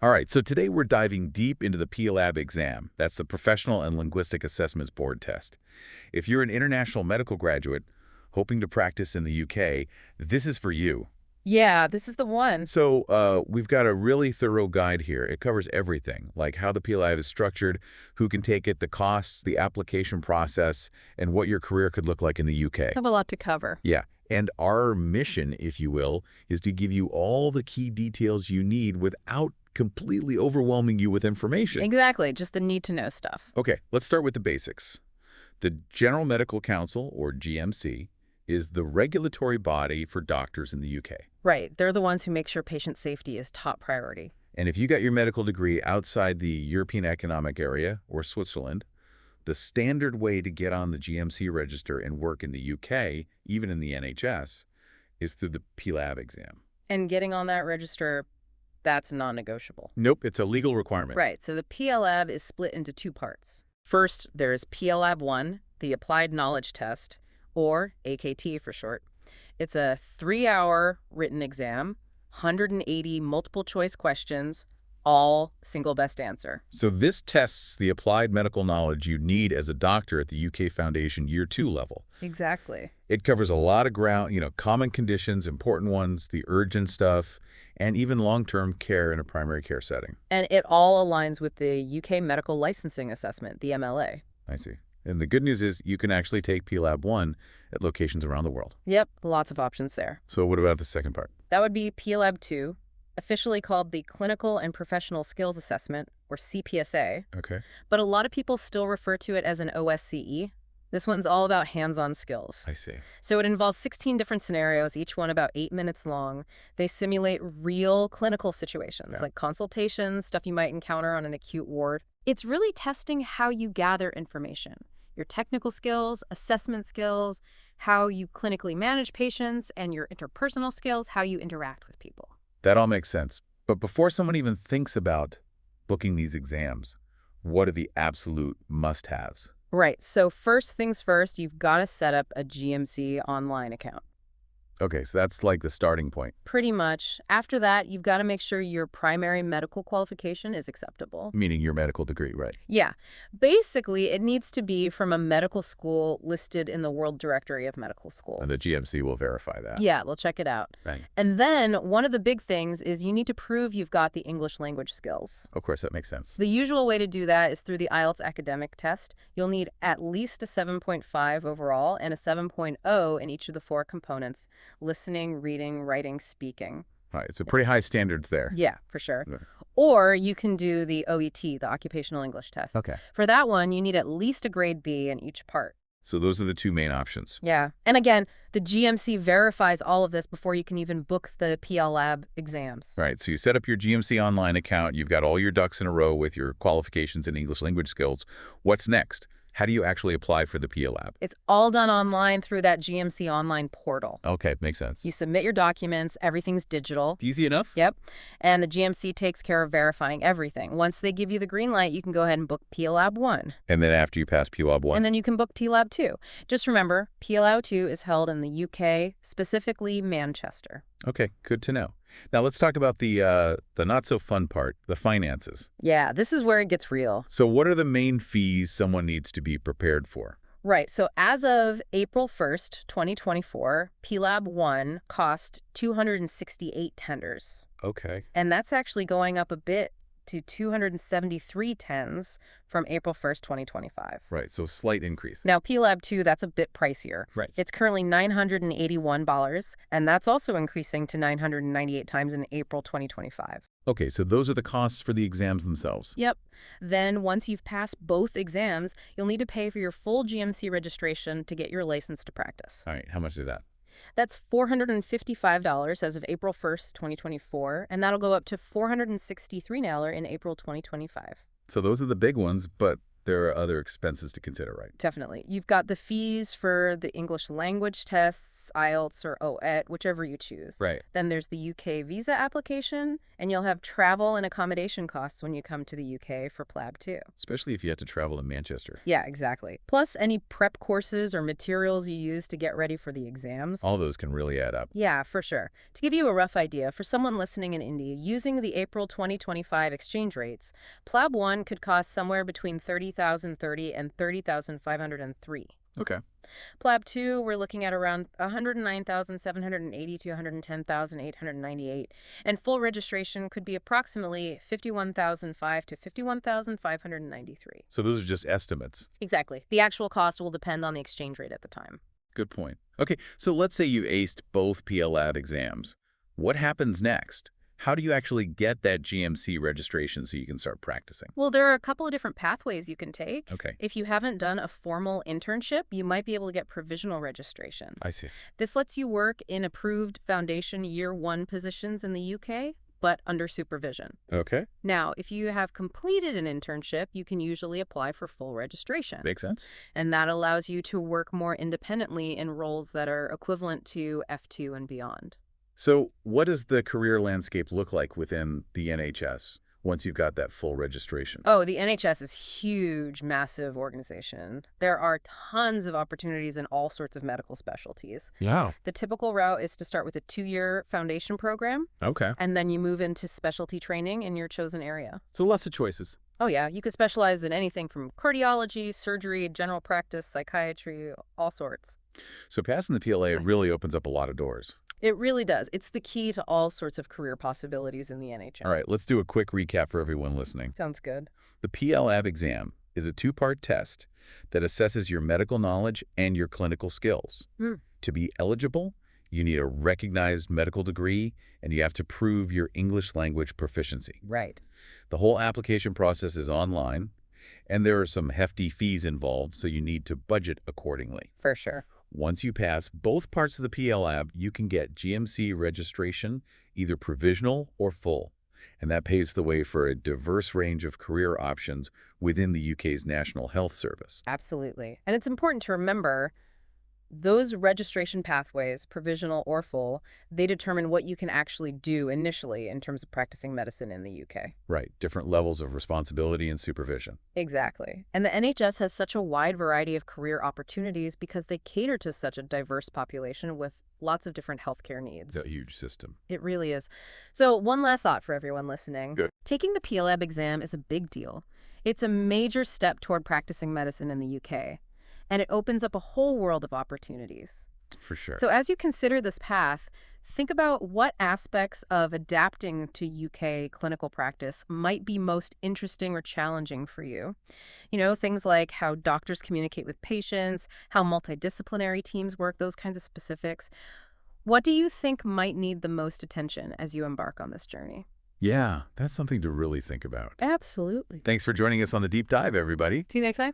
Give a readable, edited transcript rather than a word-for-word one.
All right, so today we're diving deep into the PLAB exam. That's the Professional and Linguistic Assessments Board test. If you're an international medical graduate hoping to practice in the UK, this is for you. Yeah, this is the one. We've got a really thorough guide here. It covers everything, like how the PLAB is structured, who can take it, the costs, the application process, and what your career could look like in the UK. Have a lot to cover. Yeah, and our mission, if you will, is to give you all the key details you need without completely overwhelming you with information. Exactly, just the need-to-know stuff. Okay, let's start with the basics. The General Medical Council, or GMC, is the regulatory body for doctors in the UK. Right, they're the ones who make sure patient safety is top priority. And if you got your medical degree outside the European Economic Area, or Switzerland, the standard way to get on the GMC register and work in the UK, even in the NHS, is through the PLAB exam. And getting on that register, that's non-negotiable. Nope, it's a legal requirement. Right, so the PLAB is split into two parts. First, there's PLAB 1, the Applied Knowledge Test, or AKT for short. It's a 3-hour written exam, 180 multiple-choice questions, all single best answer. So this tests the applied medical knowledge you need as a doctor at the UK Foundation Year 2 level. Exactly. It covers a lot of ground, common conditions, important ones, the urgent stuff, and even long-term care in a primary care setting. And it all aligns with the UK Medical Licensing Assessment, the MLA. I see. And the good news is you can actually take PLAB 1 at locations around the world. Yep, lots of options there. So what about the second part? That would be PLAB 2, officially called the Clinical and Professional Skills Assessment, or CPSA. Okay. But a lot of people still refer to it as an OSCE. This one's all about hands-on skills. I see. So it involves 16 different scenarios, each one about 8 minutes long. They simulate real clinical situations, like consultations, stuff you might encounter on an acute ward. It's really testing how you gather information, your technical skills, assessment skills, how you clinically manage patients, and your interpersonal skills, how you interact with people. That all makes sense. But before someone even thinks about booking these exams, what are the absolute must-haves? Right. So first things first, you've got to set up a GMC online account. Okay, so that's like the starting point. Pretty much. After that, you've got to make sure your primary medical qualification is acceptable. Meaning your medical degree, right? Yeah. Basically, it needs to be from a medical school listed in the World Directory of Medical Schools. And the GMC will verify that. Yeah, they'll check it out. Right. And then one of the big things is you need to prove you've got the English language skills. Of course, that makes sense. The usual way to do that is through the IELTS academic test. You'll need at least a 7.5 overall and a 7.0 in each of the 4 components: listening, reading, writing, speaking. All right, so pretty high standards there. Yeah, for sure. Yeah. Or you can do the OET, the Occupational English Test. Okay. For that one, you need at least a grade B in each part. So those are the 2 main options. Yeah. And again, the GMC verifies all of this before you can even book the PLAB exams. All right, so you set up your GMC online account. You've got all your ducks in a row with your qualifications and English language skills. What's next? How do you actually apply for the PLAB? It's all done online through that GMC online portal. Okay, makes sense. You submit your documents, everything's digital. Easy enough? Yep. And the GMC takes care of verifying everything. Once they give you the green light, you can go ahead and book PLAB 1. And then after you pass PLAB 1? And then you can book TLAB 2. Just remember, PLAB 2 is held in the UK, specifically Manchester. Okay, good to know. Now let's talk about the not-so-fun part, the finances. Yeah, this is where it gets real. So what are the main fees someone needs to be prepared for? Right, so as of April 1st, 2024, PLAB 1 cost 268 tenders. Okay. And that's actually going up a bit to 273 tens from April 1st, 2025. Right, so slight increase. Now, PLAB 2, that's a bit pricier. Right. It's currently $981, and that's also increasing to 998 times in April 2025. Okay, so those are the costs for the exams themselves. Yep. Then, once you've passed both exams, you'll need to pay for your full GMC registration to get your license to practice. All right, how much is that? That's $455 as of April 1st, 2024, and that'll go up to $463 in April 2025. So those are the big ones, but there are other expenses to consider, right? Definitely. You've got the fees for the English language tests, IELTS or OET, whichever you choose. Right. Then there's the UK visa application, and you'll have travel and accommodation costs when you come to the UK for PLAB too. Especially if you have to travel to Manchester. Yeah, exactly. Plus any prep courses or materials you use to get ready for the exams. All those can really add up. Yeah, for sure. To give you a rough idea, for someone listening in India, using the April 2025 exchange rates, PLAB 1 could cost somewhere between 30,030 and 30,503. Okay. PLAB 2, we're looking at around 109,780 to 110,898, and full registration could be approximately 51,005 to 51,593. So those are just estimates. Exactly. The actual cost will depend on the exchange rate at the time. Good point. Okay, so let's say you aced both PLAB exams. What happens next? How do you actually get that GMC registration so you can start practicing? Well, there are a couple of different pathways you can take. Okay, If you haven't done a formal internship, you might be able to get provisional registration. I see. This lets you work in approved foundation year 1 positions in the UK, but under supervision. Okay, Now, if you have completed an internship, you can usually apply for full registration. makes sense. And that allows you to work more independently in roles that are equivalent to F2 and beyond. So what does the career landscape look like within the NHS once you've got that full registration? Oh, the NHS is huge, massive organization. There are tons of opportunities in all sorts of medical specialties. Yeah. The typical route is to start with a 2-year foundation program, Okay, and then you move into specialty training in your chosen area. so lots of choices. Oh yeah, you could specialize in anything from cardiology, surgery, general practice, psychiatry, all sorts. So passing the PLA really opens up a lot of doors. It really does. It's the key to all sorts of career possibilities in the NHS. All right, let's do a quick recap for everyone listening. Sounds good. The PLAB exam is a 2-part test that assesses your medical knowledge and your clinical skills. Mm. To be eligible, you need a recognized medical degree, and you have to prove your English language proficiency. Right. The whole application process is online, and there are some hefty fees involved, so you need to budget accordingly. For sure. Once you pass both parts of the PLAB, you can get GMC registration, either provisional or full. And that paves the way for a diverse range of career options within the UK's National Health Service. Absolutely. And it's important to remember those registration pathways, provisional or full, they determine what you can actually do initially in terms of practicing medicine in the UK. Right, different levels of responsibility and supervision. Exactly. And the NHS has such a wide variety of career opportunities because they cater to such a diverse population with lots of different healthcare needs. The huge system. It really is. So one last thought for everyone listening. Good. Taking the PLAB exam is a big deal. It's a major step toward practicing medicine in the UK, and it opens up a whole world of opportunities. For sure. So as you consider this path, think about what aspects of adapting to UK clinical practice might be most interesting or challenging for you. You know, things like how doctors communicate with patients, how multidisciplinary teams work, those kinds of specifics. What do you think might need the most attention as you embark on this journey? Yeah, that's something to really think about. Absolutely. Thanks for joining us on the deep dive, everybody. See you next time.